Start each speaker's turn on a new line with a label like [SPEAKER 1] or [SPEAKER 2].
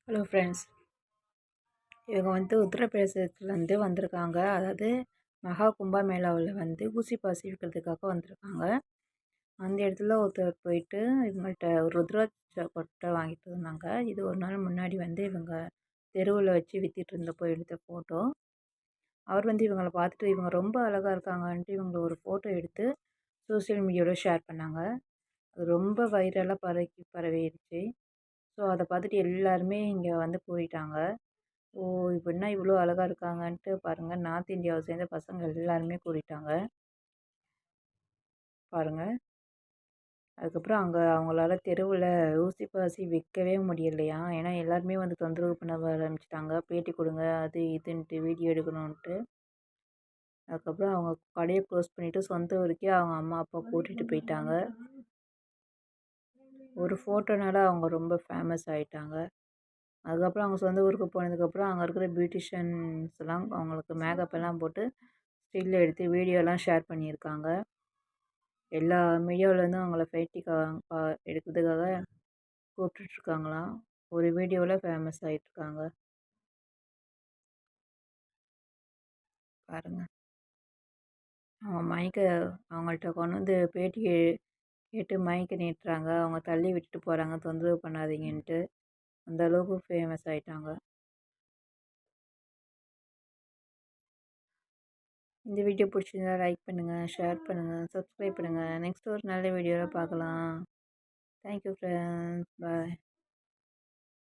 [SPEAKER 1] Hello friends, இவங்க உத்தரப்பிரதேசத்துலேருந்து வந்திருக்காங்க. அதாவது மகா கும்பமேளாவில் ஊசி பாசி விற்கிறதுக்காக வந்திருக்காங்க. அந்த இடத்துல ஒருத்தர் போயிட்டு இவங்கள்ட்ட ஒரு ருத்ராட்ச கொட்டை வாங்கிட்டு இருந்தாங்க. இது ஒரு நாள் முன்னாடி இவங்க தெருவில் வச்சு விற்றுட்டு இருந்தப்போ எடுத்த ஃபோட்டோ. அவர் இவங்களை பார்த்துட்டு இவங்க ரொம்ப அழகாக இருக்காங்கன்ட்டு இவங்களை ஒரு ஃபோட்டோ எடுத்து சோஷியல் மீடியாவில் ஷேர் பண்ணாங்க. அது ரொம்ப வைரலாக பரவிடுச்சு. ஸோ அதை பார்த்துட்டு எல்லாருமே இங்கே கூறிட்டாங்க. ஓ! இப்ப என்ன இவ்வளோ அழகா இருக்காங்கன்ட்டு பாருங்க. நார்த் இந்தியாவை சேர்ந்த பசங்க எல்லாருமே கூறிட்டாங்க. பாருங்க. அதுக்கப்புறம் அவங்களால தெருவுல ஊசி பாசி விற்கவே முடியலையாம். ஏன்னா எல்லாருமே தொந்தரவு பண்ண ஆரம்பிச்சுட்டாங்க. பேட்டி கொடுங்க, அது இதுன்ட்டு வீடியோ எடுக்கணுன்ட்டு. அதுக்கப்புறம் அவங்க கடைய க்ளோஸ் பண்ணிவிட்டு சொந்த ஊருக்கே அவங்க அம்மா, அப்பா கூட்டிகிட்டு போயிட்டாங்க. ஒரு ஃபோட்டோனால அவங்க ரொம்ப ஃபேமஸ் ஆயிட்டாங்க. அதுக்கப்புறம் அவங்க சொந்த ஊருக்கு போனதுக்கப்புறம் அங்கே இருக்கிற பியூட்டிஷியன்ஸ்லாம் அவங்களுக்கு மேக்கப் எல்லாம் போட்டு ஸ்டில் எடுத்து வீடியோலாம் ஷேர் பண்ணியிருக்காங்க. எல்லா மீடியாவிலேருந்தும் அவங்கள பேட்டி எடுக்கிறதுக்காக கூப்பிட்டுட்ருக்காங்களாம். ஒரு வீடியோவில் ஃபேமஸ் ஆகிட்ருக்காங்க. பாருங்கள். அவங்க அவங்கள்ட்ட கொண்டு பேட்டி கேட்டு மைக்கை நீட்டுறாங்க. அவங்க தள்ளி விட்டுட்டு போகிறாங்க, தொந்தரவு பண்ணாதீங்கன்ட்டு. அந்த அளவுக்கு ஃபேமஸ் ஆகிட்டாங்க. இந்த வீடியோ பிடிச்சிருந்தா லைக் பண்ணுங்கள், ஷேர் பண்ணுங்கள், சப்ஸ்கிரைப் பண்ணுங்கள். நெக்ஸ்ட் ஒரு நல்ல வீடியோவில் பார்க்கலாம். Thank you friends. பாய்.